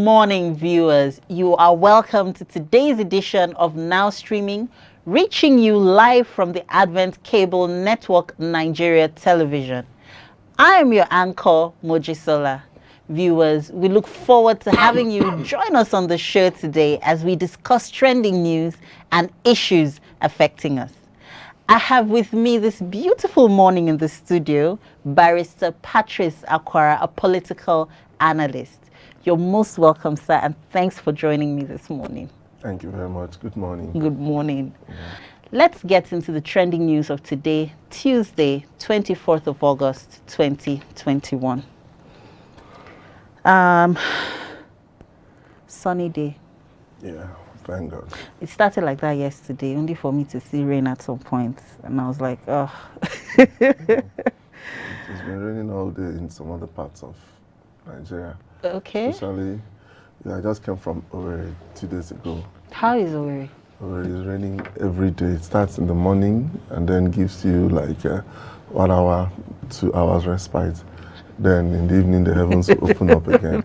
morning, viewers. You are welcome to today's edition of Now Streaming, reaching you live from the Advent Cable Network Nigeria Television. I am your anchor, Mojisola. Viewers, we look forward to having you join us on the show today as we discuss trending news and issues affecting us. I have with me this beautiful morning in the studio, Barristeratrice Akara, a political analyst. You're most welcome, sir, and thanks for joining me this morning. Thank you very much. Good morning. Good morning. Yeah. Let's get into the trending news of today, Tuesday, 24th of August, 2021. Sunny day. Yeah, thank God. It started like that yesterday, only for me to see rain at some point. And I was like, oh. It's been raining all day in some other parts of Nigeria. Okay. Especially, I just came from Owerri 2 days ago. How is Owerri? Owerri is raining every day. It starts in the morning and then gives you like 1 hour, 2 hours respite. Then in the evening, the heavens will open up again.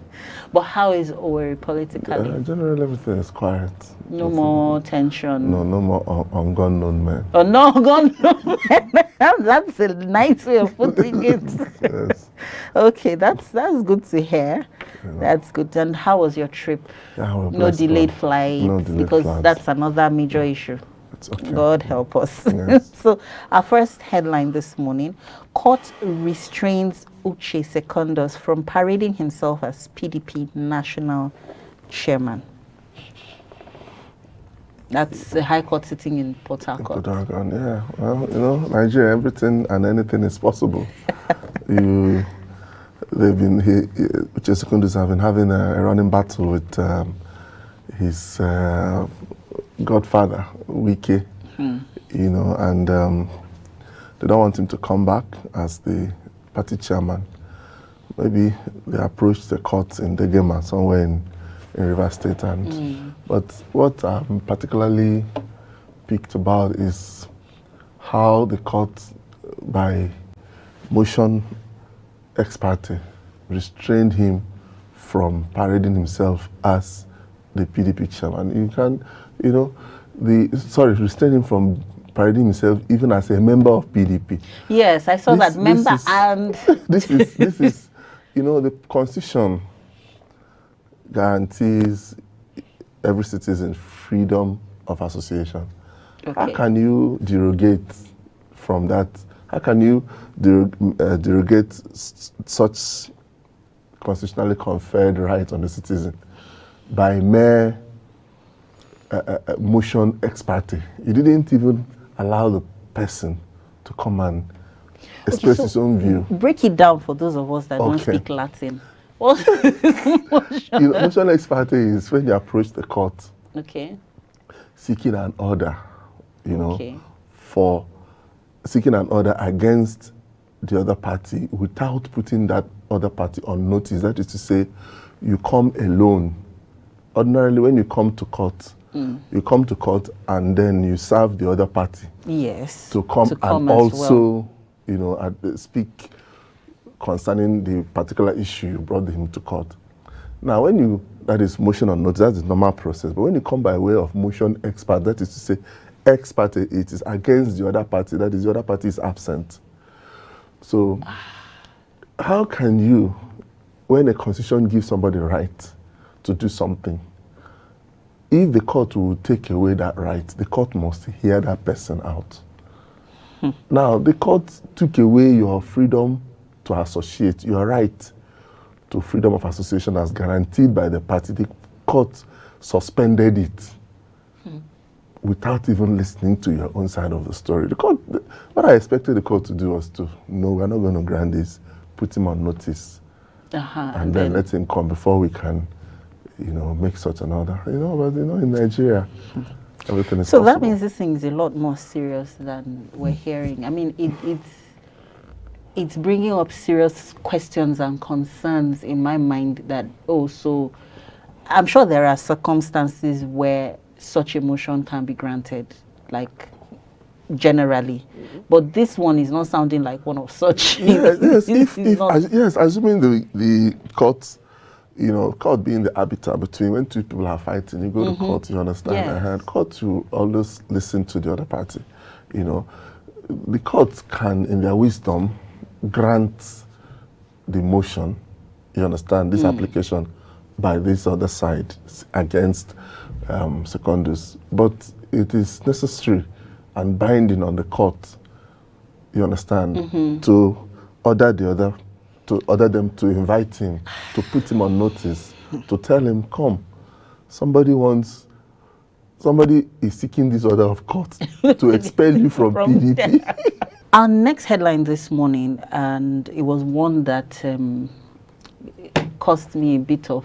But how is Owerri politically? Generally, everything is quiet. No more tension. No more ungun men. Oh, no gun men. That's a nice way of putting it. Yes. Okay, that's good to hear. That's good. And how was your trip? Yeah, no delayed flights. No delayed because flights. That's another major issue. It's okay. God help us. Yes. So our first headline this morning: Court restrains Uche Secondus from parading himself as PDP national chairman. That's the High Court sitting in Port Harcourt. Yeah. Well, Nigeria, everything and anything is possible. Uche Secondus have been having a running battle with his godfather, Wike, and they don't want him to come back as the party chairman. Maybe they approached the court in Degema, somewhere in Rivers State. But what I'm particularly piqued about is how the court, by motion ex parte, restrained him from parading himself as the PDP chairman. You can, restrained him from parading himself even as a member of PDP. Yes, I saw that member and this is the Constitution guarantees every citizen freedom of association. Okay. How can you derogate from that? How can you derogate such constitutionally conferred right on the citizen by mere motion ex parte? You didn't even allow the person to come and express his own view. Break it down for those of us that don't speak Latin. Motion ex parte is when you approach the court seeking an order, for seeking an order against the other party without putting that other party on notice. That is to say, you come alone. Ordinarily, when you come to court, you come to court and then you serve the other party. Yes. To come and also, speak concerning the particular issue you brought him to court. Now, that is motion on notice, that's the normal process. But when you come by way of motion ex parte, that is to say, ex parte, it is against the other party, that is, the other party is absent. So, how can you, when the Constitution gives somebody the right to do something, if the court will take away that right, the court must hear that person out. Now, the court took away your freedom to associate, your right to freedom of association as guaranteed by the party. The court suspended it without even listening to your own side of the story. The court, what I expected the court to do was to, no, we're not going to grant this, put him on notice, and then let him come before we can, make such an order. But in Nigeria, everything is possible. That means this thing is a lot more serious than we're hearing. I mean, it's bringing up serious questions and concerns in my mind that also, I'm sure there are circumstances where such a motion can be granted, like generally. But this one is not sounding like one of such. Yes, assuming the court court being the arbiter between when two people are fighting, you go to court, you understand? Yes. And court will always listen to the other party. The court can, in their wisdom, grant the motion, you understand, this application by this other side against secondus. But it is necessary and binding on the court, you understand, to order them to invite him, to put him on notice, to tell him, come, somebody is seeking this order of court to expel you from PDP. Our next headline this morning, and it was one that cost me a bit of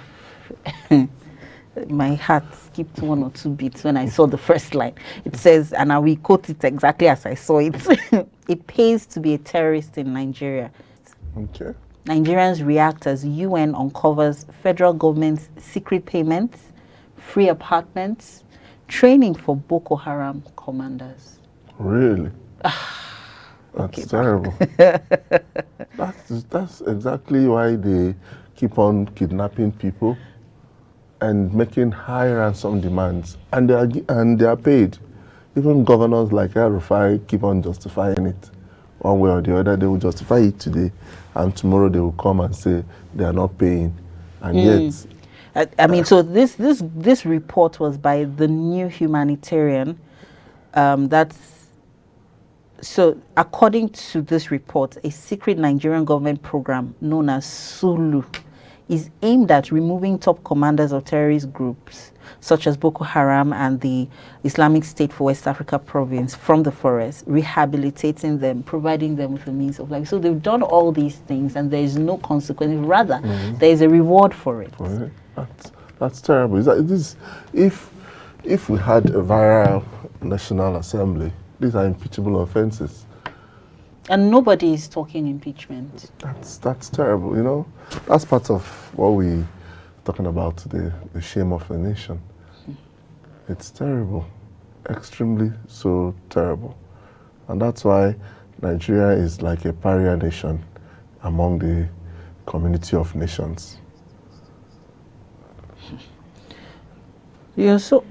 my heart skipped 1 or 2 beats when I saw the first line. It says, and I will quote it exactly as I saw it, it pays to be a terrorist in Nigeria. Okay. Nigerians react as UN uncovers federal government's secret payments, free apartments, training for Boko Haram commanders. Really? That's terrible. That's exactly why they keep on kidnapping people and making high ransom demands, and they are paid. Even governors like El-Rufai keep on justifying it one way or the other. They will justify it today, and tomorrow they will come and say they are not paying, and yet. I mean, so this report was by the New Humanitarian. So according to this report, a secret Nigerian government program known as Sulu is aimed at removing top commanders of terrorist groups such as Boko Haram and the Islamic State for West Africa province from the forest, rehabilitating them, providing them with a means of life. So they've done all these things and there is no consequence. Rather, there is a reward for it. That's terrible. If we had a viral National Assembly, these are impeachable offenses. And nobody is talking impeachment. That's terrible, That's part of what we're talking about today, the shame of the nation. It's terrible, extremely so terrible. And that's why Nigeria is like a pariah nation among the community of nations. Yeah, so...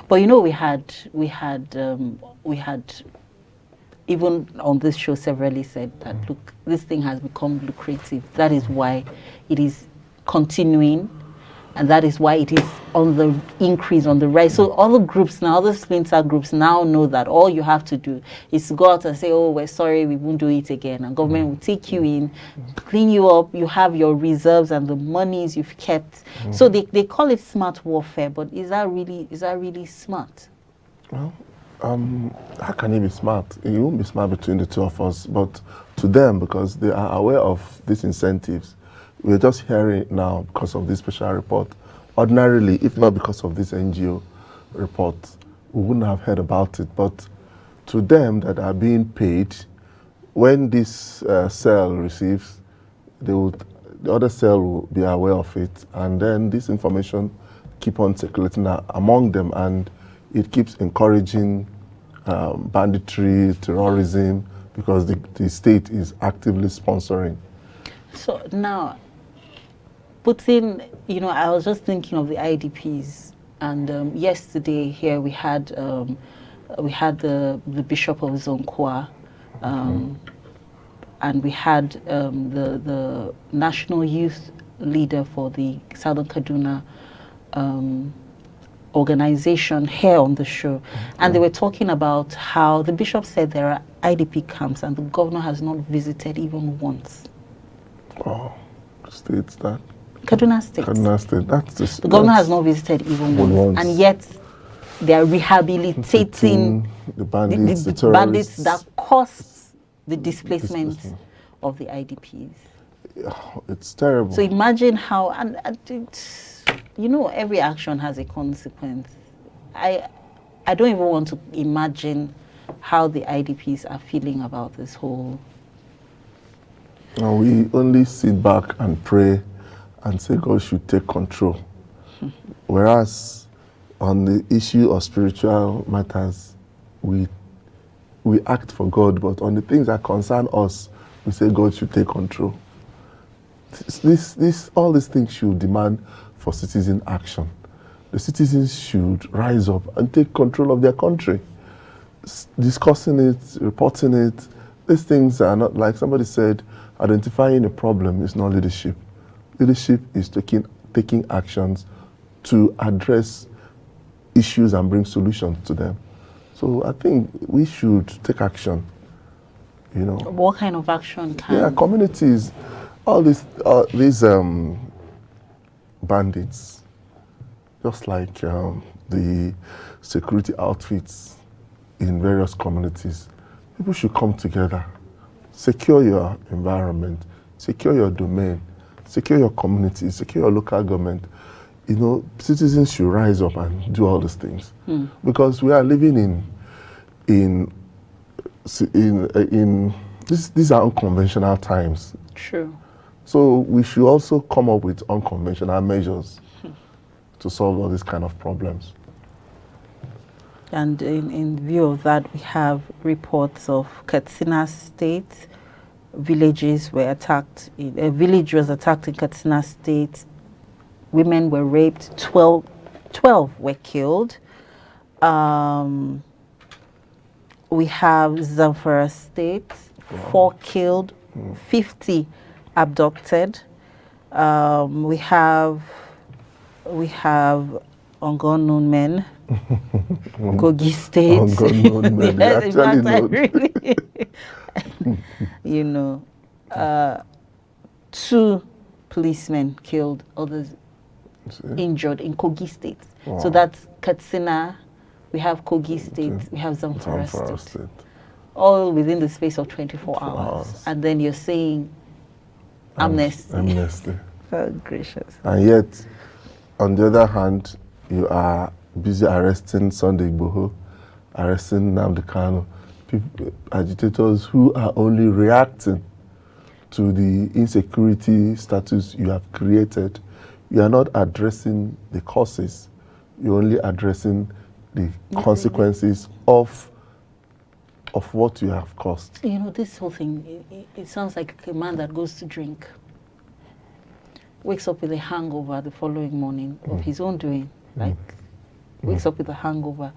But we had even on this show severally said that look, this thing has become lucrative. That is why it is continuing, and that is why it is on the increase, on the rise. So other groups now, other splinter groups now know that all you have to do is to go out and say, oh, we're sorry, we won't do it again. And government will take you in, clean you up, you have your reserves and the monies you've kept. So they call it smart warfare, but is that really smart? Well, how can it be smart? It won't be smart between the two of us, but to them, because they are aware of these incentives, we're just hearing it now because of this special report. Ordinarily, if not because of this NGO report, we wouldn't have heard about it. But to them that are being paid, when this cell receives, the other cell will be aware of it, and then this information keep on circulating among them, and it keeps encouraging banditry, terrorism, because the state is actively sponsoring. So now, I was just thinking of the IDPs, and yesterday here we had the Bishop of Zonkoa, and we had the national youth leader for the Southern Kaduna organization here on the show, and they were talking about how the bishop said there are IDP camps and the governor has not visited even once. Oh, states that. Kaduna State. Kaduna State. That's the governor has not visited even once, and yet they are rehabilitating the bandits, the bandits that caused the displacement of the IDPs. It's terrible. So imagine how, and every action has a consequence. I don't even want to imagine how the IDPs are feeling about this whole. No, we only sit back and pray and say God should take control. Whereas on the issue of spiritual matters, we act for God, but on the things that concern us, we say God should take control. all these things should demand for citizen action. The citizens should rise up and take control of their country. Discussing it, reporting it, these things are not, like somebody said, identifying a problem is not leadership. Leadership is taking actions to address issues and bring solutions to them. So I think we should take action. What kind of action can? Yeah, communities, all these bandits, just like the security outfits in various communities, people should come together, secure your environment, secure your domain, secure your community, secure your local government. Citizens should rise up and do all these things because we are living in these are unconventional times. True. So we should also come up with unconventional measures to solve all these kind of problems. And in view of that, we have reports of Katsina State. Villages were attacked. A village was attacked in Katsina State. Women were raped. 12 were killed. We have Zamfara State. 4 killed, 50 abducted. We have unknown men. Kogi State. Unknown men. Yes, Actually, 2 policemen killed, others injured in Kogi State. Wow. So that's Katsina. We have Kogi State. We have Zamfara State. All within the space of 24 hours. And then you're saying amnesty. Amnesty. Oh, gracious. And yet, on the other hand, you are busy arresting Sunday Igboho, arresting Nnamdi Kanu, agitators who are only reacting to the insecurity status you have created. You are not addressing the causes. You're only addressing the consequences of what you have caused. This whole thing, it sounds like a man that goes to drink, wakes up with a hangover the following morning of his own doing, wakes up with a hangover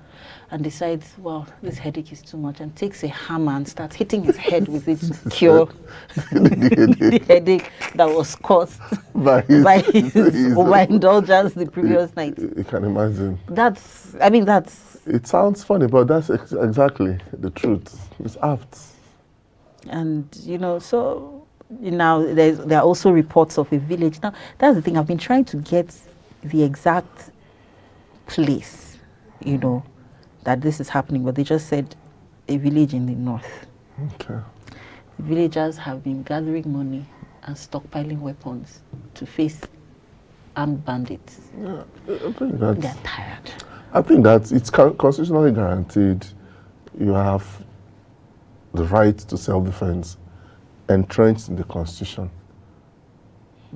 and decides, well, this headache is too much, and takes a hammer and starts hitting his head with it to cure the headache that was caused by his overindulgence the previous night. You can imagine. It sounds funny, but that's exactly the truth. It's apt. And, so now there are also reports of a village. Now, that's the thing. I've been trying to get the exact place, that this is happening, but they just said a village in the north. Okay. The villagers have been gathering money and stockpiling weapons to face armed bandits. Yeah, I think that's... They're tired. I think that it's constitutionally guaranteed. You have the right to self-defense entrenched in the Constitution.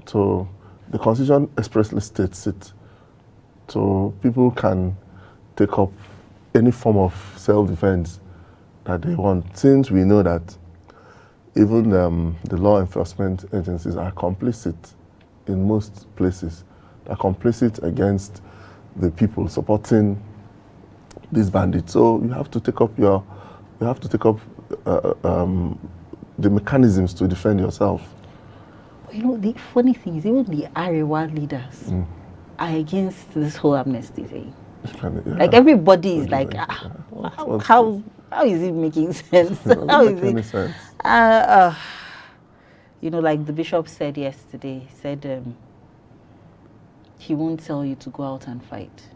So the Constitution expressly states it. So people can take up any form of self-defense that they want. Since we know that even the law enforcement agencies are complicit in most places. They're complicit against the people supporting these bandits. So you have to take up the mechanisms to defend yourself. The funny thing is, even the Arewa leaders are against this whole amnesty thing. Like everybody is like, how is it making sense? How is it? Sense. Like the bishop said yesterday, he said he won't tell you to go out and fight.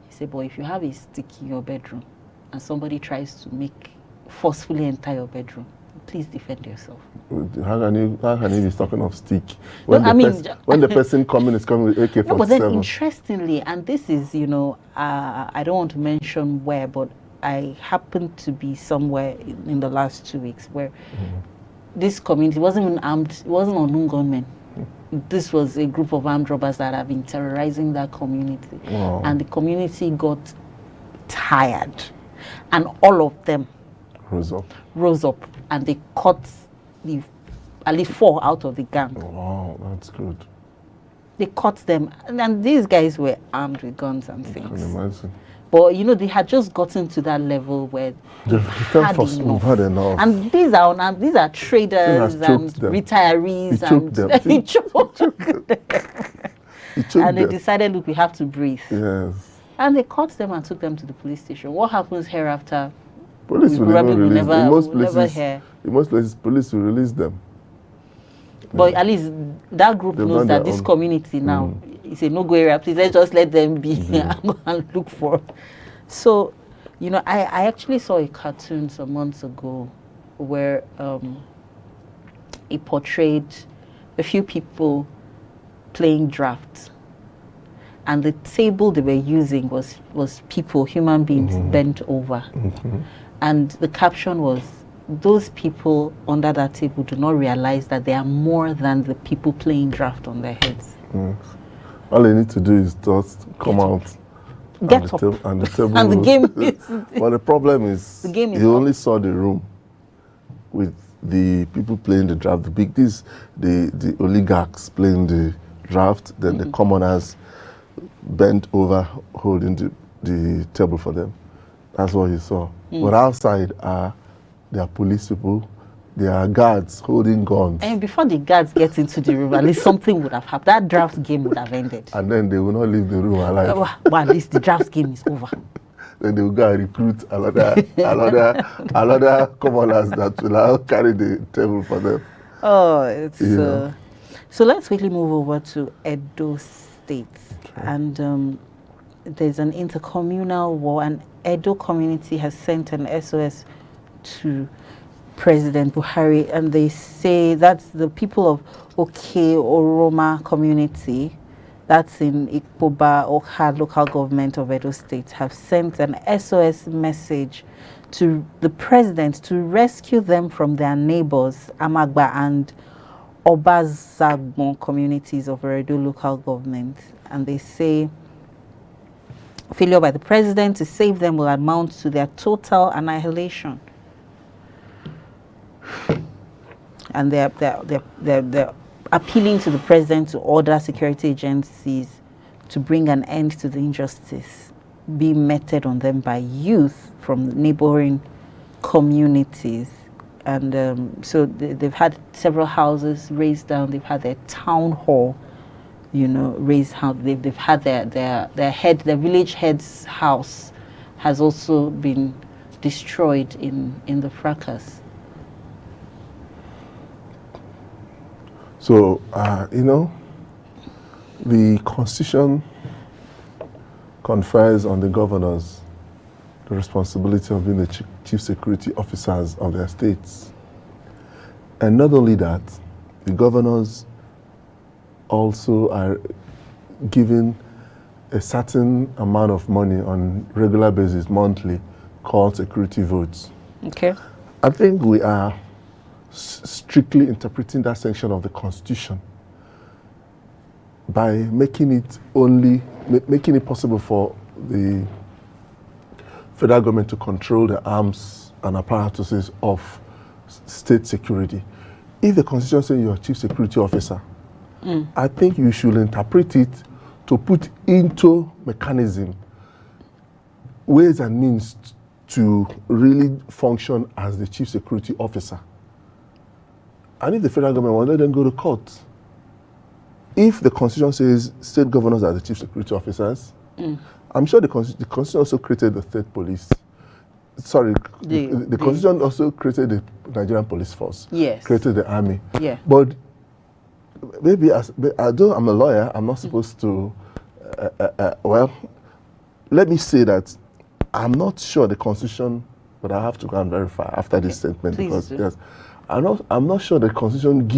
He said, but if you have a stick in your bedroom and somebody tries to forcefully enter your bedroom, please defend yourself. How can you be talking of stick? When the person coming is coming with AK-47. No, but then interestingly, and this is, I don't want to mention where, but I happened to be somewhere in the last 2 weeks where this community wasn't even armed, it wasn't unknown gunmen. This was a group of armed robbers that have been terrorizing that community. Wow. And the community got tired. And all of them rose up and they cut the at least 4 out of the gang. Wow, that's good. They caught them, and these guys were armed with guns and things. I can imagine. But you know, they had just gotten to that level where We've had enough. And these are traders and retirees, He choked them. And they decided, look, we have to breathe. Yes. And they caught them and took them to the police station. What happens hereafter? Police will never release them. In most places, police will release them. But at least that group knows that this community now is a no-go area. Please, let's just let them be and look for. So, you know, I actually saw a cartoon some months ago where it portrayed a few people playing drafts. And the table they were using was people, human beings, bent over. And the caption was, those people under that table do not realize that they are more than the people playing draft on their heads. All they need to do is just come out. Get up. And the table and the game is... But the problem is, the game is you only saw the room with the people playing the draft, the oligarchs playing the draft, then the commoners bent over holding the table for them. That's what you saw. But outside there are police people, there are guards holding guns. And before the guards get into the room, at least something would have happened. That draft game would have ended. And then they will not leave the room alive. Well, at least the draft game is over. Then they will go and recruit another commoners that will now carry the table for them. Oh, it's so let's quickly move over to Edo State. Okay. And there's an intercommunal war, and Edo community has sent an SOS to President Buhari, and they say that's the people of Oke Oroma community, that's in Ikpoba Okha local government of Edo State, have sent an SOS message to the president to rescue them from their neighbors, Amagba and Obazagbon communities of Edo local government. And they say failure by the president to save them will amount to their total annihilation. And they're appealing to the president to order security agencies to bring an end to the injustice being meted on them by youth from the neighboring communities. And so they've had several houses razed down. They've had their town hall, you know, razed down. They've had their village head's house has also been destroyed in the fracas. So, you know, the Constitution confers on the governors the responsibility of being the chief security officers of their states. And not only that, the governors also are given a certain amount of money on regular basis, monthly, called security votes. Okay. I think we are strictly interpreting that section of the Constitution by making it possible for the federal government to control the arms and apparatuses of state security. If the Constitution says you're a chief security officer, I think you should interpret it to put into mechanism ways and means to really function as the chief security officer. And if the federal government will let them go to court. If the Constitution says state governors are the chief security officers, I'm sure the Constitution also created the state police. Sorry, the Constitution also created the Nigerian police force. Yes. Created the army. Yeah. But maybe although I'm a lawyer, I'm not supposed to, well, let me say that I'm not sure the Constitution, but I have to go and verify after this statement. Please do. Yes, I'm not sure the Constitution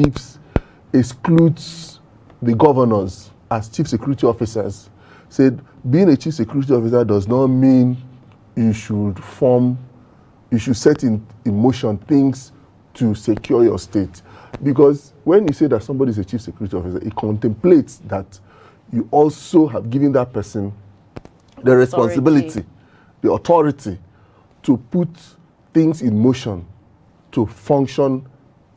excludes the governors as chief security officers. Said being a chief security officer does not mean you should set in motion things to secure your state. Because when you say that somebody is a chief security officer, it contemplates that you also have given that person the responsibility, the authority to put things in motion to function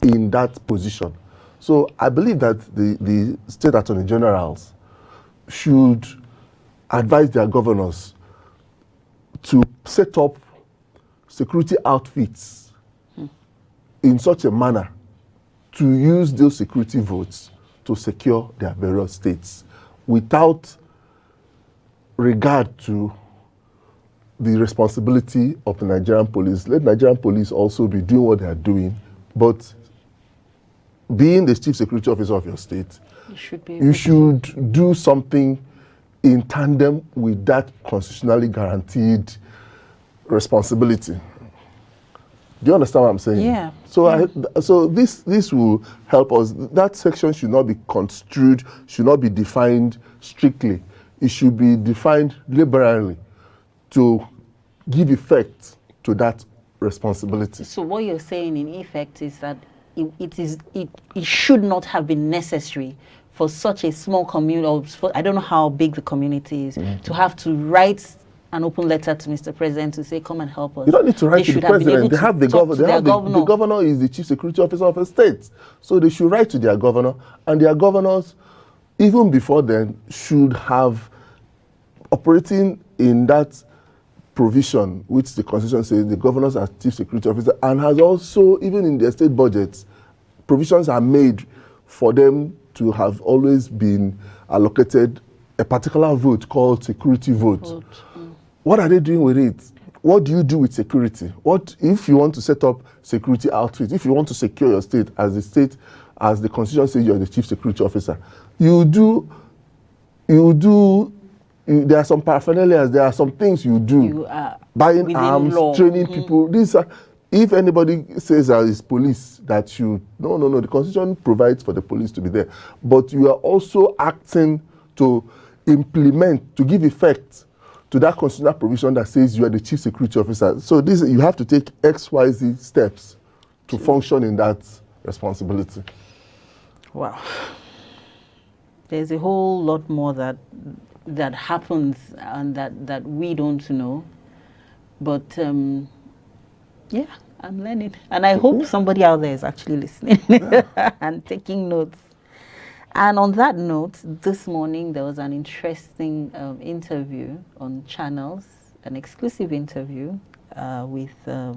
in that position. So I believe that the state attorney generals should advise their governors to set up security outfits in such a manner to use those security votes to secure their various states without regard to the responsibility of the Nigerian police. Let Nigerian police also be doing what they are doing, but being the chief security officer of your state, you should do something in tandem with that constitutionally guaranteed responsibility. Do you understand what I'm saying? Yeah. So, so this will help us. That section should not be construed, should not be defined strictly. It should be defined liberally to give effect to that responsibility. So what you're saying in effect is that it should not have been necessary for such a small community, or I don't know how big the community is, to have to write an open letter to Mr. President to say, come and help us. You don't need to write to the president. They have the governor. The governor is the chief security officer of a state. So they should write to their governor, and their governors, even before then, should have operating in that provision, which the Constitution says the governors are chief security officer, and has also, even in their state budgets, provisions are made for them to have always been allocated a particular vote called security vote. What are they doing with it? What do you do with security? What if you want to set up security outfits? If you want to secure your state, as the Constitution says, you're the chief security officer. There are some paraphernalias. There are some things you do. Buying arms, training people. These are. If anybody says that it's police that you no, the Constitution provides for the police to be there, but you are also acting to implement, to give effect to that constitutional provision that says you are the chief security officer. So you have to take XYZ steps to function in that responsibility. Wow. There's a whole lot more that happens and that we don't know. But yeah, I'm learning. And I hope somebody out there is actually listening and taking notes. And on that note, this morning there was an interesting interview on channels, an exclusive interview with the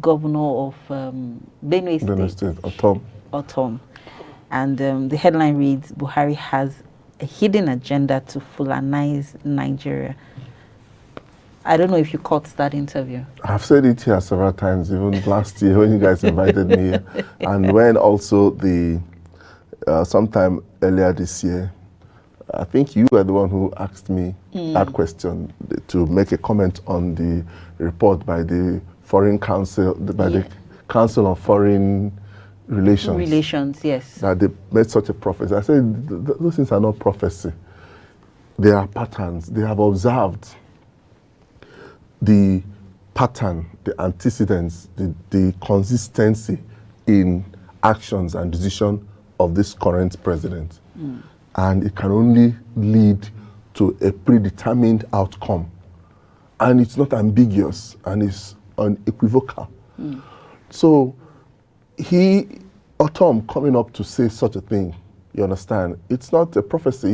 governor of Benue State, Otom. And the headline reads, Buhari has a hidden agenda to Fulanize Nigeria. I don't know if you caught that interview. I've said it here several times, even last year when you guys invited me here. And when also sometime earlier this year, I think you were the one who asked me that question to make a comment on the report by the Foreign Council, the Council on Foreign Relations. Relations, yes. That they made such a prophecy. I said, those things are not prophecy. They are patterns. They have observed the pattern, the antecedents, the consistency in actions and decision of this current president. And it can only lead to a predetermined outcome. And it's not ambiguous, and it's unequivocal. So Otom coming up to say such a thing, you understand, it's not a prophecy,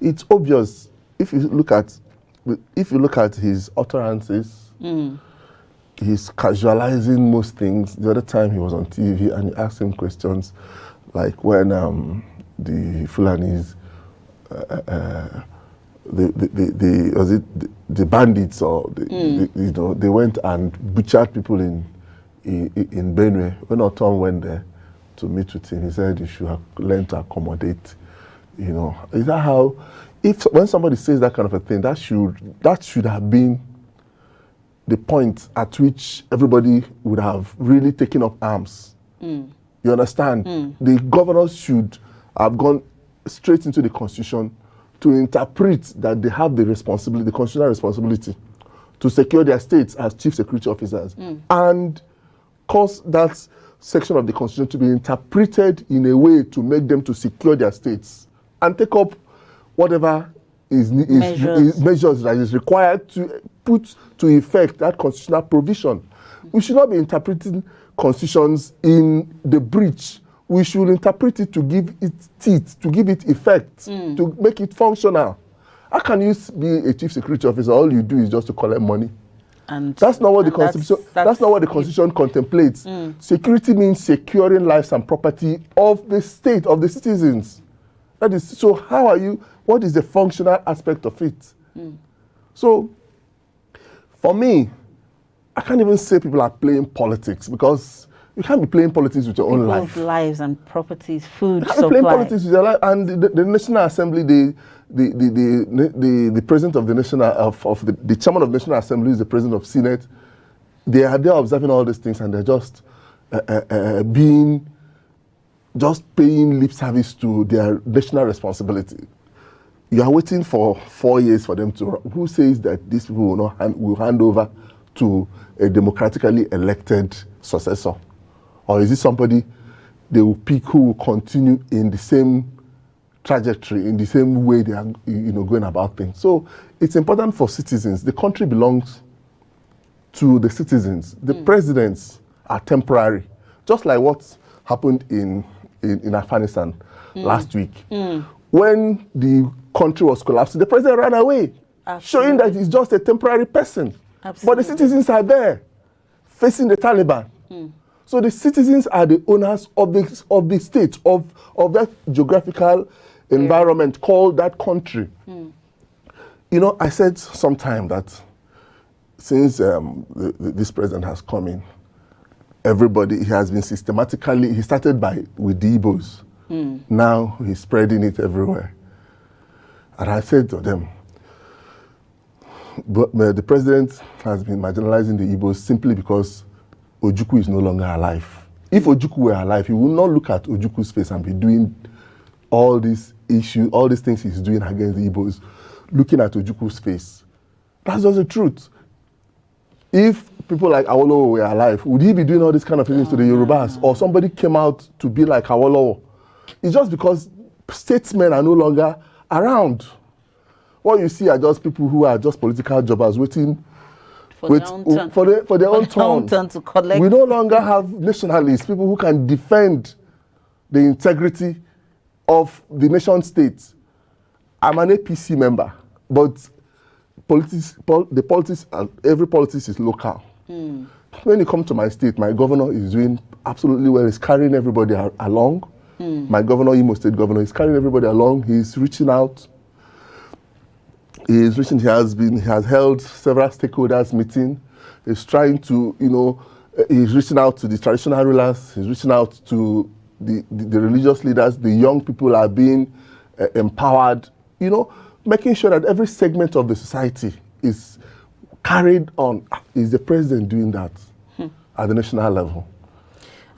it's obvious. If you look at his utterances, he's casualizing most things. The other time he was on TV and you asked him questions like when the Fulanis, the bandits, or they went and butchered people in Benue. When Otom went there to meet with him, he said you should have learned to accommodate. Is that how? When somebody says that kind of a thing, that should have been the point at which everybody would have really taken up arms. You understand? The governors should have gone straight into the Constitution to interpret that they have the constitutional responsibility to secure their states as chief security officers, and cause that section of the Constitution to be interpreted in a way to make them to secure their states and take up whatever measures that is required to put to effect that constitutional provision. We should not be interpreting constitutions in the breach, we should interpret it to give it teeth, to give it effect, to make it functional. How can you be a chief security officer? All you do is just to collect money. And that's not what the constitution. That's not what the constitution contemplates. Security means securing lives and property of the state, of the citizens. That is so. How are you? What is the functional aspect of it? So, for me, I can't even say people are playing politics, because you can't be playing politics with your own life. People's lives and properties, food you can't supply. be playing politics with your life. And the National Assembly, the president of the National the chairman of the National Assembly is the president of Senate. They are observing all these things, and they're just paying lip service to their national responsibility. You are waiting for 4 years for them to. Who says that these people will hand over to a democratically elected successor? Or is it somebody they will pick who will continue in the same trajectory, in the same way they are going about things? So it's important for citizens. The country belongs to the citizens. The presidents are temporary. Just like what happened in Afghanistan last week. When the country was collapsing, the president ran away, showing that he's just a temporary person. But the citizens are there, facing the Taliban. So the citizens are the owners of the state, of that geographical environment called that country. I said sometime that since this president has come in, everybody, he has been systematically, he started with the Igbos. Now he's spreading it everywhere. And I said to them, but the president has been marginalizing the Igbos simply because Ojukwu is no longer alive. If Ojukwu were alive, he would not look at Ojukwu's face and be doing all these issues, all these things he's doing against the Igbos, looking at Ojukwu's face. That's just the truth. If people like Awolowo were alive, would he be doing all these kind of things to the Yorubas? Or somebody came out to be like Awolowo? It's just because statesmen are no longer around. What you see are just people who are just political jobbers waiting for their own turn to collect. We no longer have nationalists, people who can defend the integrity of the nation state. I'm an APC member, but every politics is local. When you come to my state, my governor is doing absolutely well. He's carrying everybody along. My governor, Imo State governor, is carrying everybody along. He's reaching out. He has held several stakeholders meeting. He's trying to, he's reaching out to the traditional rulers. He's reaching out to the religious leaders. The young people are being empowered, making sure that every segment of the society is carried on. Is the president doing that at the national level?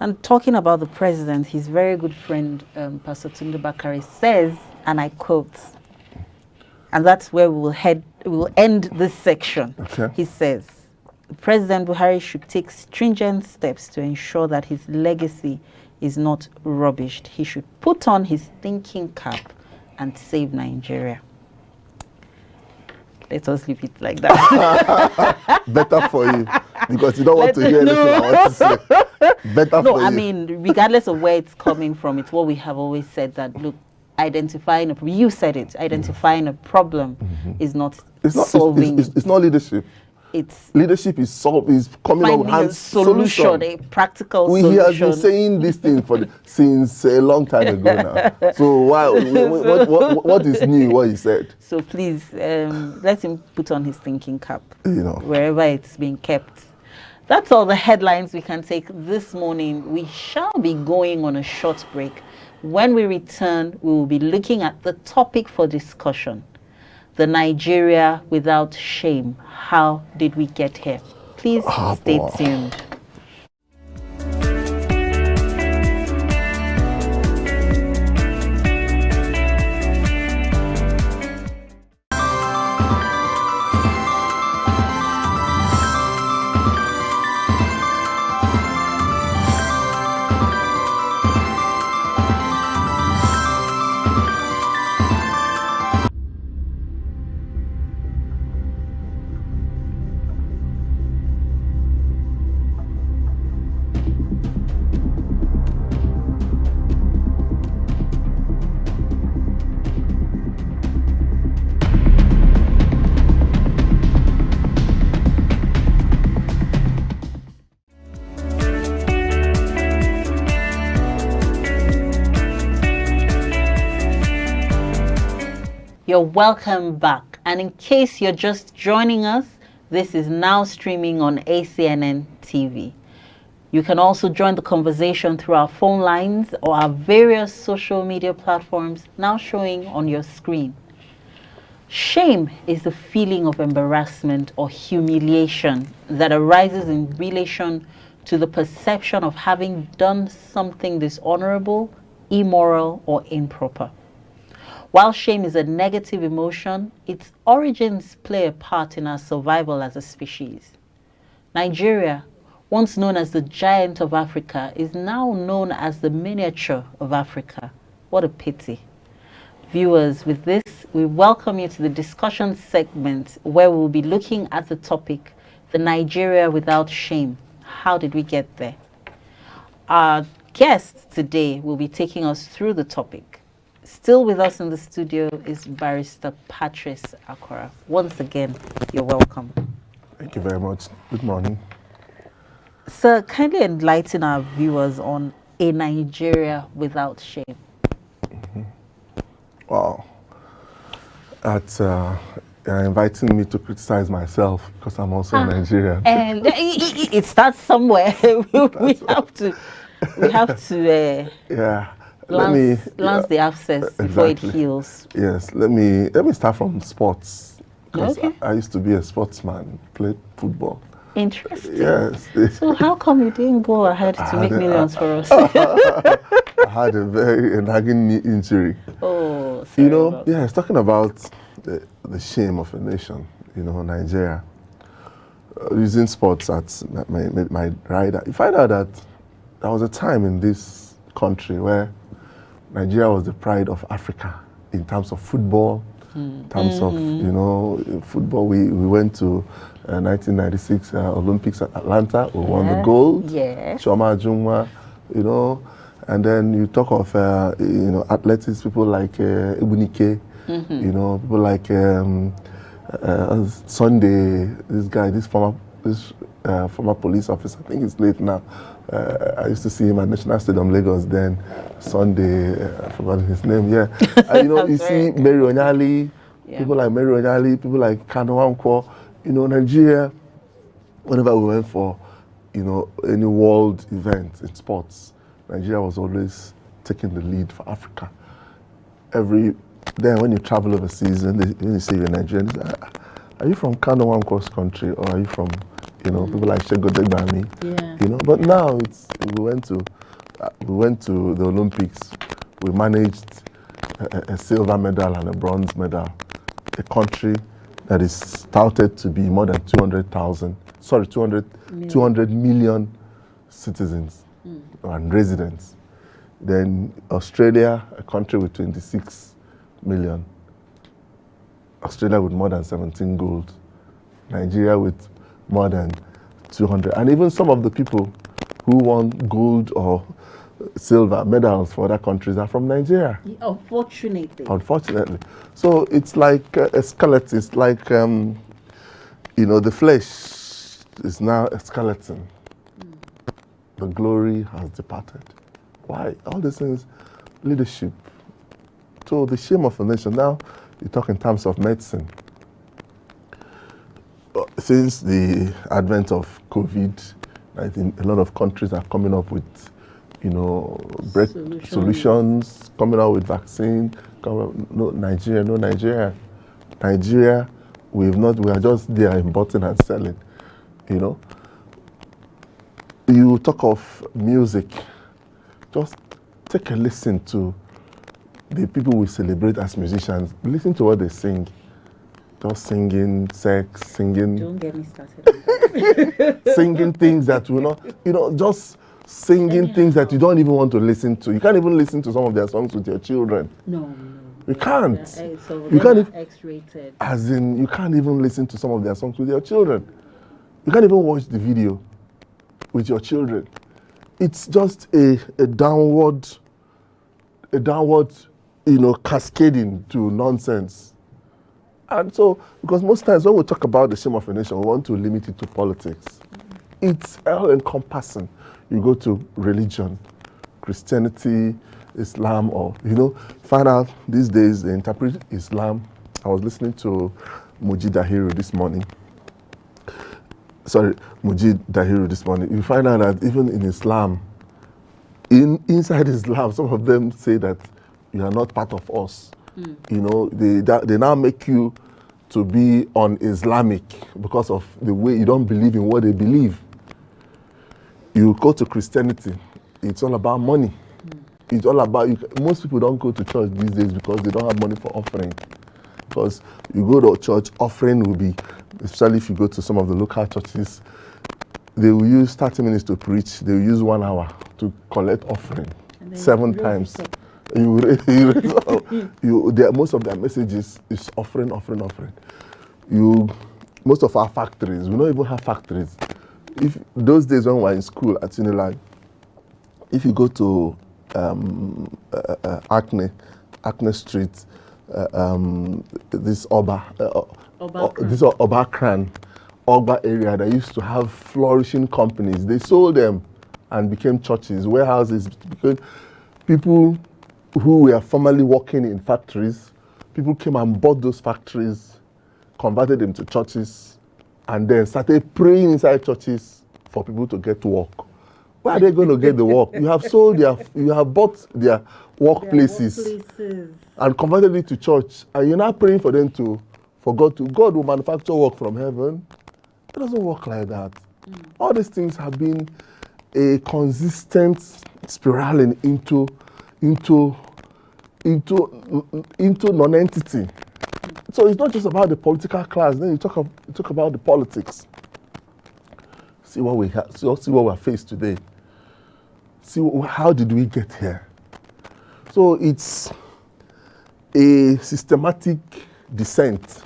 And talking about the president, his very good friend, Pastor Tunde Bakari, says, and I quote, and that's where we will end this section. Okay. He says, President Buhari should take stringent steps to ensure that his legacy is not rubbished. He should put on his thinking cap and save Nigeria. Let us leave it like that. Better for you, because you don't want to hear anything I want to say. Better for you. No, I mean, regardless of where it's coming from, it's what we have always said, that, look, identifying you said it, identifying a problem is not solving. It's not leadership. It's leadership is coming finding on a solution, a practical solution. He has been saying this thing since a long time ago now. So what is new, what he said? So please, let him put on his thinking cap, wherever it's being kept. That's all the headlines we can take this morning. We shall be going on a short break. When we return, we will be looking at the topic for discussion. The Nigeria without shame. How did we get here? Please stay tuned. You're welcome back. And in case you're just joining us, this is now streaming on ACNN TV. You can also join the conversation through our phone lines or our various social media platforms now showing on your screen. Shame is the feeling of embarrassment or humiliation that arises in relation to the perception of having done something dishonorable, immoral, or improper. While shame is a negative emotion, its origins play a part in our survival as a species. Nigeria, once known as the giant of Africa, is now known as the miniature of Africa. What a pity. Viewers, with this, we welcome you to the discussion segment where we'll be looking at the topic, the Nigeria without shame. How did we get there? Our guest today will be taking us through the topic. Still with us in the studio is Barristeratrice Akara. Once again, you're welcome. Thank you very much. Good morning. Sir, kindly enlighten our viewers on a Nigeria without shame. Mm-hmm. Wow. That's inviting me to criticize myself because I'm also a Nigerian. And it starts somewhere. we have to yeah. Lance the abscess before it heals. Yes, let me start from sports. Because okay. I used to be a sportsman, played football. Interesting. Yes. So how come you didn't go ahead to make millions for us? I had a very nagging knee injury. Oh, sorry. It's talking about the shame of a nation, Nigeria. Using sports as my rider, you find out that there was a time in this country where Nigeria was the pride of Africa in terms of football, in terms of, football. We went to 1996 Olympics at Atlanta. We won the gold. Yeah. Choma Juma, and then you talk of, athletics, people like Ebunike, people like Sunday, this former police officer, I think he's late now. I used to see him at National Stadium, Lagos then. Sunday, I forgot his name, yeah. You see Mary Onyali, people like Mary Onyali, people like Kano Wankwo, Nigeria, whenever we went for, any world event in sports, Nigeria was always taking the lead for Africa. Then when you travel overseas, when you say you're Nigerian, they say, are you from Kano Wankwo's country, or are you from, people like Shegodegbami? Yeah. But now we went to the Olympics. We managed a silver medal and a bronze medal. A country that is touted to be more than 200 million citizens and residents. Then Australia, a country with 26 million. Australia with more than 17 gold. Nigeria with more than 200. And even some of the people who won gold or silver medals for other countries are from Nigeria. Unfortunately. So it's like a skeleton. It's like, the flesh is now a skeleton. The glory has departed. Why? All these things, leadership. So the shame of a nation. Now, you talk in terms of medicine. Since the advent of COVID, I think a lot of countries are coming up with, solutions, coming out with vaccine. No Nigeria. Nigeria, we are just there importing and selling, You talk of music, just take a listen to the people we celebrate as musicians. Listen to what they sing. Just singing sex, singing. Don't get me started on that. Singing things that will not, just singing things that you don't even want to listen to. You can't even listen to some of their songs with your children. No. You can't. So you can't X-rated. As in, you can't even listen to some of their songs with your children. You can't even watch the video with your children. It's just a downward, cascading to nonsense. And so, because most times when we talk about the shame of a nation, we want to limit it to politics. It's all-encompassing. You go to religion, Christianity, Islam, or, find out these days they interpret Islam I was listening to Mujib Dahiru this morning. You find out that even in Islam, inside Islam, some of them say that you are not part of us. You know, they now make you to be un-Islamic because of the way you don't believe in what they believe. You go to Christianity, it's all about money. It's all about, most people don't go to church these days because they don't have money for offering. Because you go to a church, offering will be, especially if you go to some of the local churches, they will use 30 minutes to preach, they will use 1 hour to collect offering 7 times. Most of their messages is offering. Most of our factories, we don't even have factories. If those days when we were in school at Unilag, if you go to Acne Street, this Obakran area that used to have flourishing companies, they sold them and became churches, warehouses, because people who were formerly working in factories, people came and bought those factories, converted them to churches, and then started praying inside churches for people to get work. Where are they going to get the work? You have bought their workplaces and converted it to church, and you're not praying for them God will manufacture work from heaven. It doesn't work like that. All these things have been a consistent spiraling into non-entity. So it's not just about the political class. Then you talk about the politics. See what we're faced today. See how did we get here? So it's a systematic descent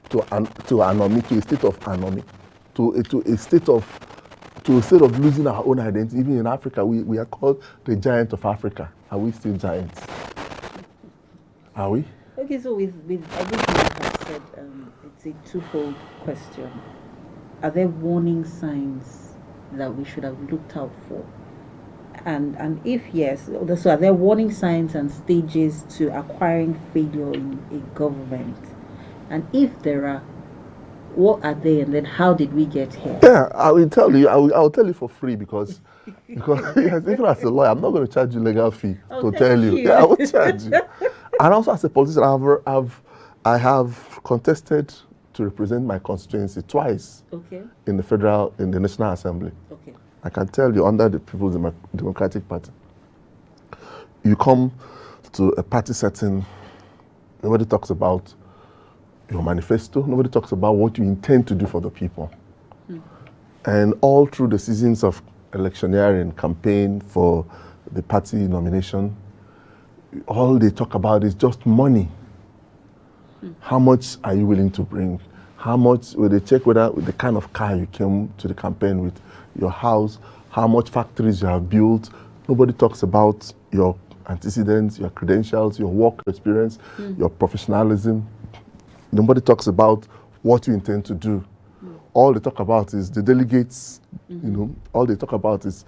to anomie, to a state of anomie, to a state of losing our own identity. Even in Africa, we are called the giant of Africa. Are we still giants? Are we? Okay, so with everything you have said, it's a twofold question. Are there warning signs that we should have looked out for? And if yes, so are there warning signs and stages to acquiring failure in a government? And if there are, what are they, and then how did we get here? Yeah, I will tell you. I will tell you for free because yes, even as a lawyer, I'm not going to charge you legal fee to tell you. Yeah, I will charge you. And also as a politician, I have contested to represent my constituency twice. Okay. In the National Assembly. Okay. I can tell you, under the People's Democratic Party, you come to a party setting, nobody talks about your manifesto, nobody talks about what you intend to do for the people. And all through the seasons of electioneering, campaign for the party nomination, all they talk about is just money. How much are you willing to bring? How much will they check whether with the kind of car you came to the campaign with, your house, how much factories you have built. Nobody talks about your antecedents, your credentials, your work experience, your professionalism. Nobody talks about what you intend to do. All they talk about is the delegates, all they talk about is,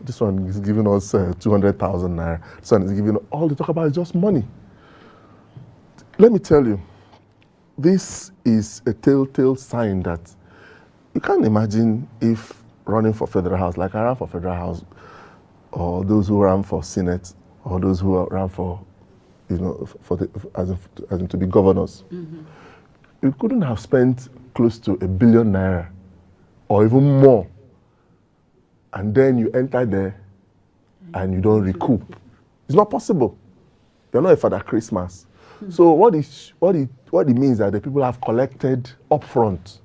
this one is giving us 200,000 naira. This one is giving, all they talk about is just money. Let me tell you, this is a telltale sign that you can't imagine if running for federal house, like I ran for federal house, or those who ran for Senate, or those who ran for, as in to be governors. You couldn't have spent close to 1 billion naira, or even more, and then you enter there and you don't recoup. It's not possible. You're not a Father Christmas. So what it means that the people have collected upfront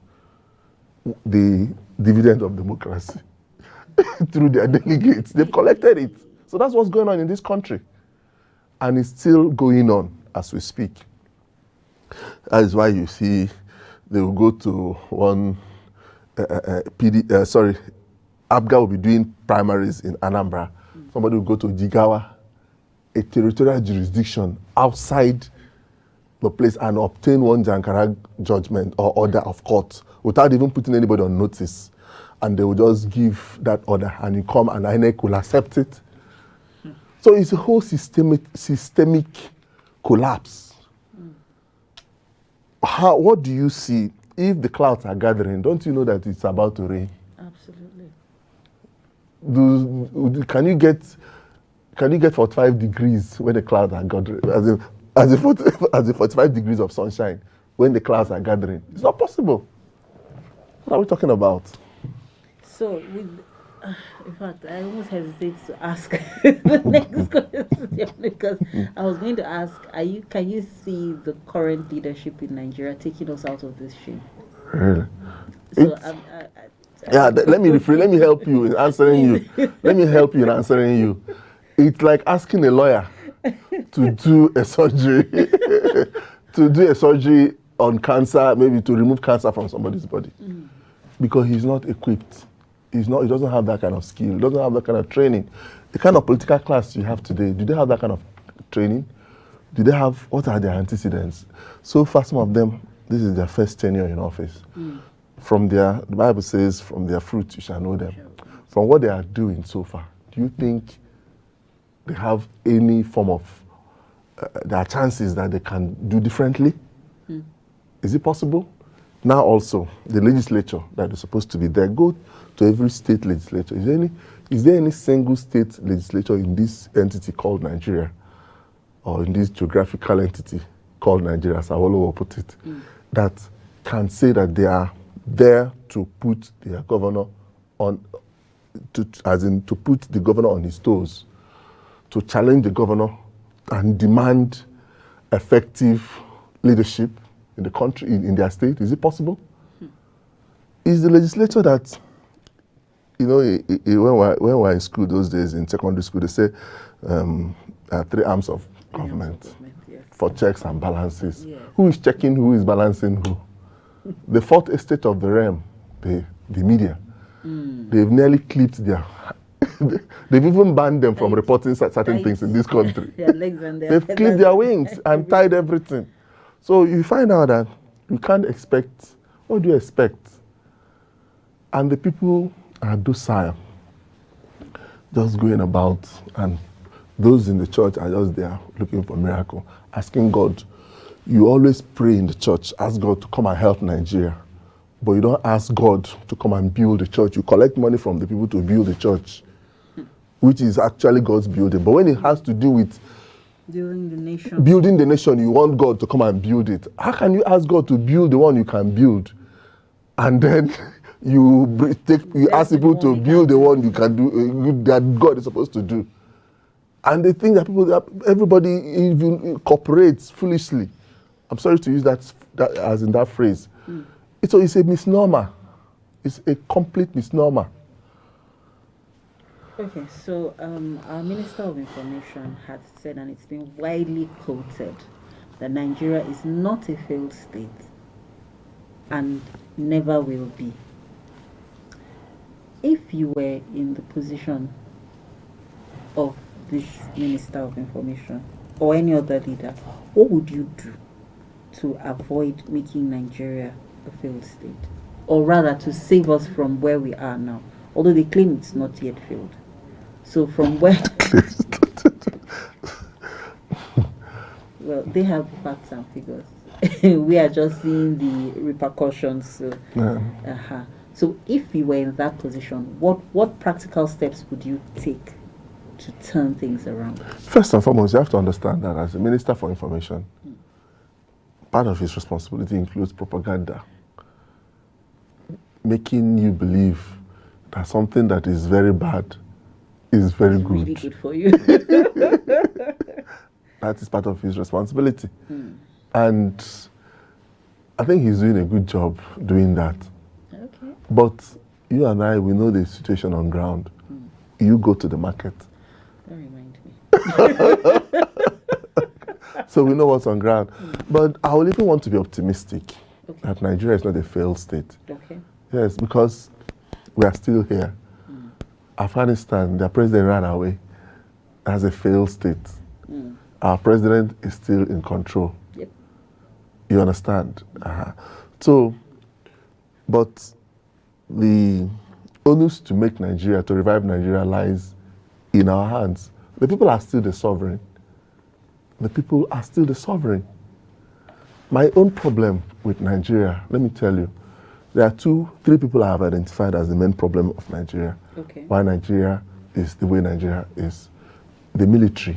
the dividend of democracy through their delegates. They've collected it. So that's what's going on in this country. And it's still going on as we speak. That is why you see they will go to one ABGA will be doing primaries in Anambra. Somebody will go to Jigawa, a territorial jurisdiction outside the place, and obtain one Jankara judgment or order of court without even putting anybody on notice. And they will just give that order, and you come and INEC will accept it. So it's a whole systemic collapse. what do you see if the clouds are gathering? Don't you know that it's about to rain? Absolutely. Can you get 45 degrees when the clouds are gathering? As in 45 degrees of sunshine when the clouds are gathering? It's not possible. What are we talking about? So, in fact, I almost hesitate to ask the next question because I was going to ask: can you see the current leadership in Nigeria taking us out of this shame? Really? So, let me help you in answering you. Let me help you in answering you. It's like asking a lawyer to do a surgery, on cancer, maybe to remove cancer from somebody's body, because he's not equipped. He doesn't have that kind of skill. He doesn't have that kind of training. The kind of political class you have today, do they have that kind of training? What are their antecedents? So far, some of them, this is their first tenure in office. The Bible says, from their fruits you shall know them. From what they are doing so far, do you think they have any form of, there are chances that they can do differently? Is it possible? Now also, the legislature that is supposed to be there, go to every state legislature. Is there any single state legislature in this entity called Nigeria, or in this geographical entity called Nigeria, as Awolowo put it, that can say that they are there to put their governor on, to put the governor on his toes, to challenge the governor and demand effective leadership in the country, in their state? Is it possible? Is the legislature that, when we were in school those days, in secondary school, they say three arms of government, yes, for checks and balances. Yes. Who is checking, who is balancing who? The fourth estate of the realm, the media, they've nearly clipped their... They've even banned them from reporting certain things in this country. They've clipped their wings and tied everything. So you find out that you can't expect, what do you expect? And the people are docile, just going about, and those in the church are just there looking for a miracle, asking God. You always pray in the church, ask God to come and help Nigeria, but you don't ask God to come and build the church. You collect money from the people to build the church, which is actually God's building. But when it has to do with building the nation, you want God to come and build it. How can you ask God to build the one you can build, and then you ask people to build the one you can do, that God is supposed to do? And they think that everybody even cooperates foolishly. I'm sorry to use that as in that phrase. It's a misnomer. It's a complete misnomer. Okay, so our Minister of Information had said, and it's been widely quoted, that Nigeria is not a failed state and never will be. If you were in the position of this Minister of Information or any other leader, what would you do to avoid making Nigeria a failed state? Or rather, to save us from where we are now, although they claim it's not yet failed. So from where... Well, they have facts and figures. We are just seeing the repercussions. So, so if you were in that position, what practical steps would you take to turn things around? First and foremost, you have to understand that as a Minister for Information, part of his responsibility includes propaganda, making you believe that something that is very bad is very good. Really good for you. That is part of his responsibility. And I think he's doing a good job doing that. Okay. But you and I, we know the situation on ground. You go to the market. Don't remind me. So we know what's on ground. But I will even want to be optimistic that Nigeria is not a failed state. Okay. Yes, because we are still here. Afghanistan, their president ran away as a failed state. Our president is still in control. Yep. You understand? So, but the onus to make Nigeria, to revive Nigeria, lies in our hands. The people are still the sovereign. The people are still the sovereign. My own problem with Nigeria, let me tell you, there are three people I have identified as the main problem of Nigeria. Okay. Why Nigeria is the way Nigeria is. The military.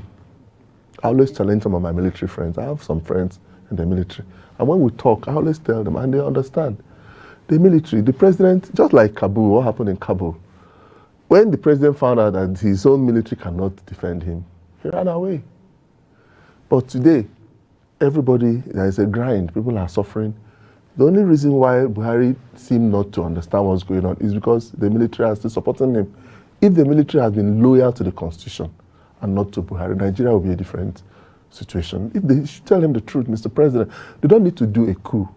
I always challenge some of my military friends. I have some friends in the military. And when we talk, I always tell them, and they understand. The military, the president, just like Kabul, what happened in Kabul? When the president found out that his own military cannot defend him, he ran away. But today, everybody, there is a grind. People are suffering. The only reason why Buhari seemed not to understand what's going on is because the military are still supporting him. If the military has been loyal to the constitution and not to Buhari, Nigeria will be a different situation. If they should tell him the truth, Mr. President, they don't need to do a coup.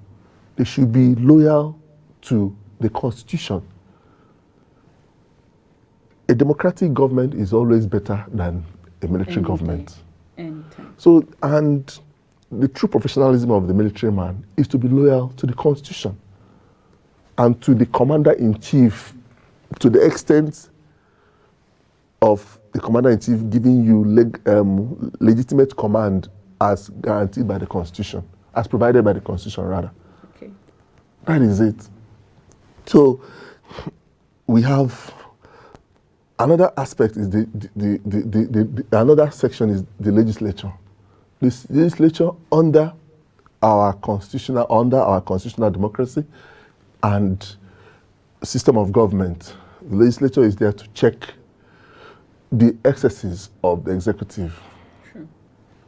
They should be loyal to the constitution. A democratic government is always better than a military government. Anytime. So, and the true professionalism of the military man is to be loyal to the constitution and to the commander-in-chief, to the extent of the commander-in-chief giving you legitimate command as guaranteed by the constitution, as provided by the constitution rather. Okay. That is it. So we have another aspect is another section is the legislature. This legislature under our constitutional democracy and system of government. The legislature is there to check the excesses of the executive. Sure.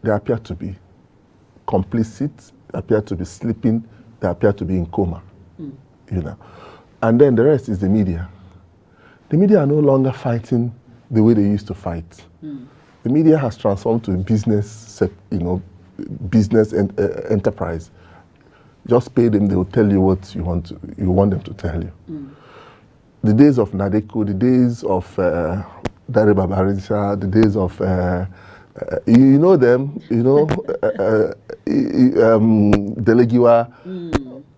They appear to be complicit, they appear to be sleeping, they appear to be in coma. You know. And then the rest is the media. The media are no longer fighting the way they used to fight. The media has transformed to a business, enterprise. Just pay them; they will tell you what you want them to tell you. The days of Nadeko, the days of Dare Babarisha, the days of you know them, Delegiwa,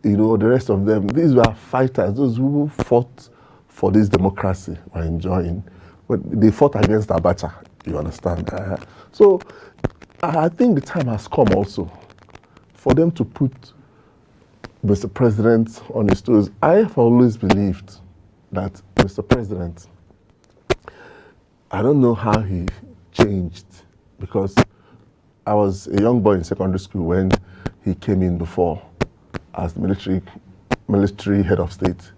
the rest of them. These were fighters; those who fought for this democracy were enjoying. But they fought against Abacha, you understand? So I think the time has come also for them to put Mr. President on his toes. I have always believed that Mr. President, I don't know how he changed, because I was a young boy in secondary school when he came in before as the military head of state.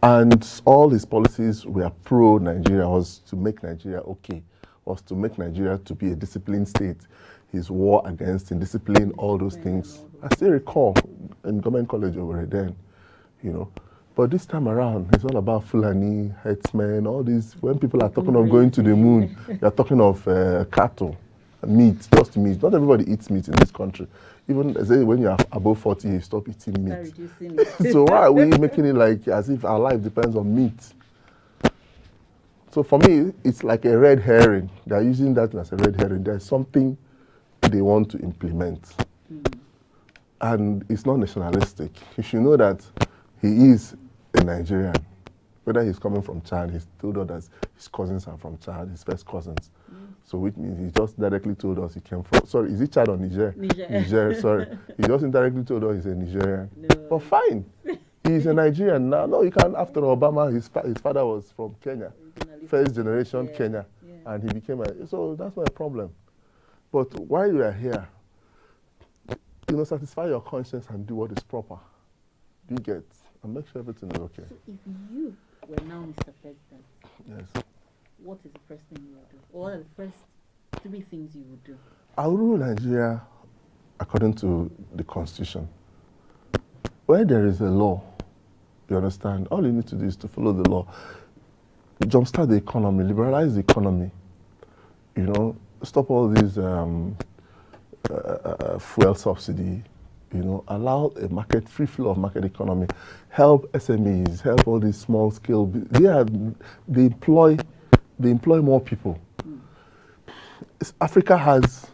And all his policies were pro-Nigeria, was to make Nigeria okay, was to make Nigeria to be a disciplined state. His war against indiscipline, all those things. I still recall in government college over then, But this time around, it's all about Fulani, herdsmen, all these. When people are talking of going to the moon, they're talking of cattle, meat, just meat. Not everybody eats meat in this country. Even when you're above 40, you stop eating meat. So why are we making it like as if our life depends on meat? So for me, it's like a red herring. They're using that as a red herring. There's something they want to implement. And it's not nationalistic. You should know that he is a Nigerian. Whether he's coming from Chad, he's told us that his cousins are from Chad, his first cousins. So which means he just directly told us he came from, sorry, is it Chad or Niger? Niger, sorry. He just indirectly told us he's a Nigerian. No. But fine, he's a Nigerian now. No, you can't, after Obama, his father was from Kenya, first generation Kenya, and he became so that's not a problem. But while you are here, satisfy your conscience and do what is proper. Do you get? And make sure everything is okay. So if you were now Mr. President, yes, what is the first thing you would do? Or what are the first 3 things you would do? I will rule Nigeria according to the constitution. Where there is a law, you understand, all you need to do is to follow the law. Jumpstart the economy, liberalize the economy. Stop all these fuel subsidy. Allow a free flow of market economy. Help SMEs, help all these small scale. They employ more people. Africa has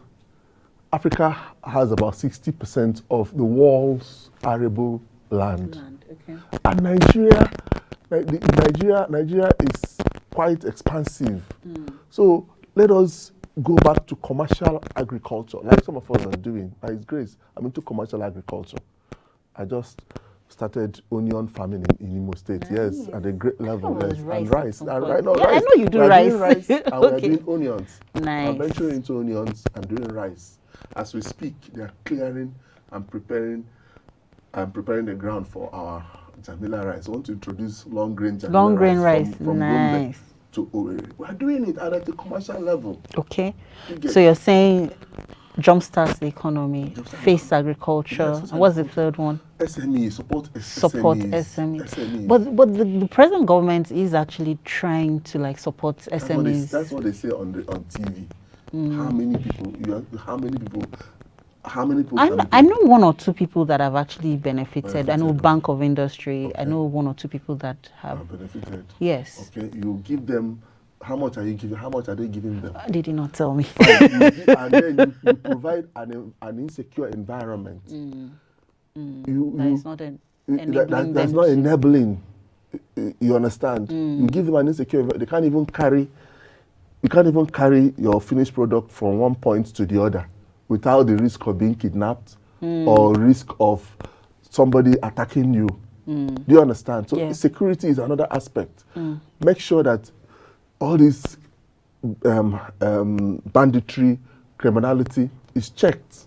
about 60% of the world's arable land. Okay. And Nigeria is quite expansive. So let us go back to commercial agriculture, like some of us are doing. By His grace, I'm into commercial agriculture. I just started onion farming in Imo State. Nice. Yes, at a great level. Yes, and rice. I know Yeah, rice. I know you do We're rice. doing rice and Okay. we're doing onions. Nice. I'm venturing into onions and doing rice. As we speak, they are clearing and preparing the ground for our Jamila rice. I want to introduce long grain Jamila Long grain rice. from Nice. Gombe to Owerri. We're doing it at the commercial level. Okay. So you're saying jumpstarts the economy, face agriculture. Yes, and what's the third one? SME, support SME. But the present government is actually trying to like support SMEs. That's what they say on TV. How many people? I know one or two people that have actually benefited. I know Bank of Industry. Okay. I know one or two people that have benefited. Yes. Okay, you give them. How much are you giving? How much are they giving them? They did not tell me. And then you provide an insecure environment. That's not enabling. That's not enabling. You understand? You give them an insecure environment. They can't even carry. You can't even carry your finished product from one point to the other without the risk of being kidnapped or risk of somebody attacking you. Do you understand? So security is another aspect. Make sure that all this banditry, criminality is checked.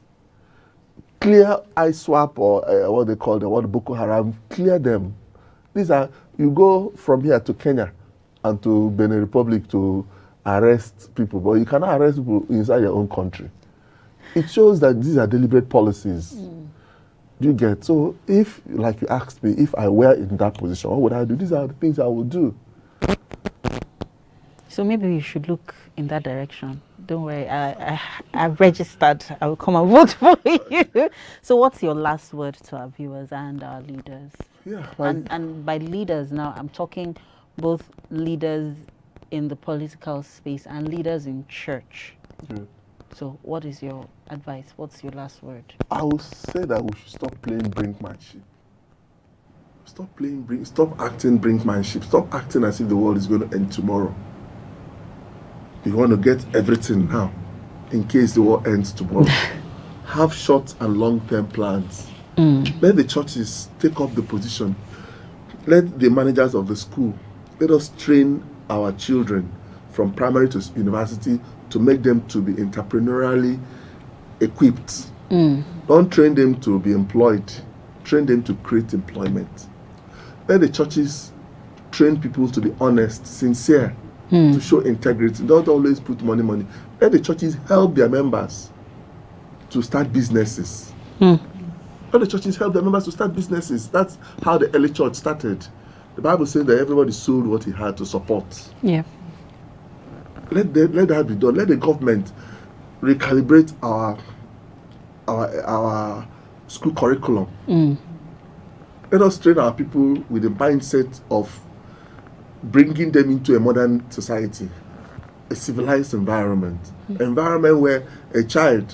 Clear ISWAP or what they call them, what Boko Haram, clear them. These are, you go from here to Kenya and to Benin Republic to arrest people, but you cannot arrest people inside your own country. It shows that these are deliberate policies. Do you get? So if, like you asked me, if I were in that position, what would I do? These are the things I would do. So maybe you should look in that direction. Don't worry, I've registered. I will come and vote for you. So what's your last word to our viewers and our leaders? Yeah. And by leaders now, I'm talking both leaders in the political space and leaders in church. So what is your advice? What's your last word? I would say that we should stop playing brinkmanship. Stop acting brinkmanship. Stop acting as if the world is going to end tomorrow. You want to get everything now in case the world ends tomorrow. Have short and long-term plans. Let the churches take up the position. Let the managers of the school, let us train our children from primary to university to make them to be entrepreneurially equipped. Don't train them to be employed. Train them to create employment. Let the churches train people to be honest, sincere, to show integrity. Don't always put money. Let the churches help their members to start businesses. Let the churches help their members to start businesses. That's how the early church started. The Bible says that everybody sold what he had to support. Yeah. Let that be done. Let the government recalibrate our school curriculum. Let us train our people with the mindset of bringing them into a modern society, a civilized environment, environment where a child,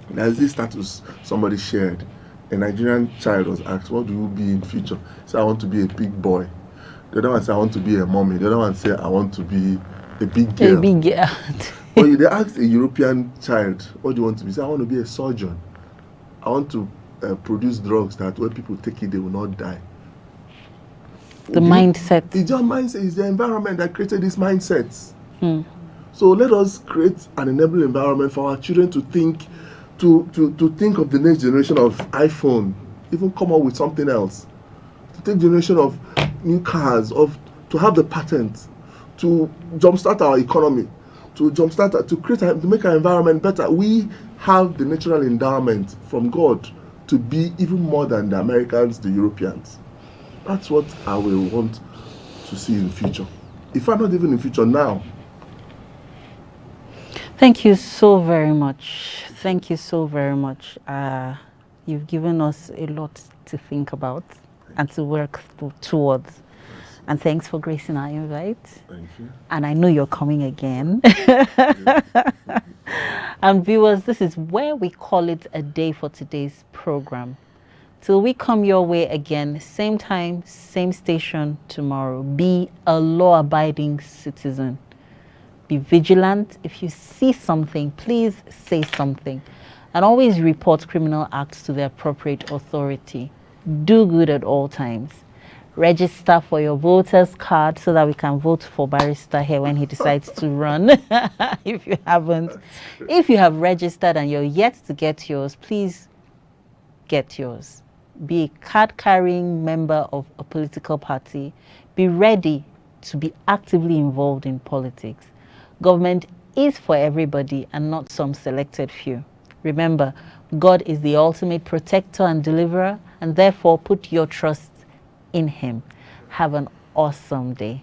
there's this status somebody shared. A Nigerian child was asked, what do you be in future? He said, I want to be a big boy. The other one said, I want to be a mommy. The other one said, I want to be a big girl. A big girl. When they asked a European child, what do you want to be? He said, I want to be a surgeon. I want to produce drugs that when people take it, they will not die. The mindset. It's your mindset. It's the environment that created these mindsets. So let us create an enabling environment for our children to think, to think of the next generation of iPhone, even come up with something else. To take generation of new cars, to have the patent, to jumpstart our economy, to make our environment better. We have the natural endowment from God to be even more than the Americans, the Europeans. That's what I will want to see in the future. If I'm not even in the future now. Thank you so very much. Thank you so very much. You've given us a lot to think about and to work towards. And thanks for gracing our invite. Thank you. And I know you're coming again. And viewers, this is where we call it a day for today's program. Till we come your way again, same time, same station tomorrow. Be a law-abiding citizen. Be vigilant. If you see something, please say something. And always report criminal acts to the appropriate authority. Do good at all times. Register for your voter's card so that we can vote for Barrister here when he decides to run. If you haven't. If you have registered and you're yet to get yours, please get yours. Be a card-carrying member of a political party. Be ready to be actively involved in politics. Government is for everybody and not some selected few. Remember, God is the ultimate protector and deliverer, and therefore put your trust in Him. Have an awesome day.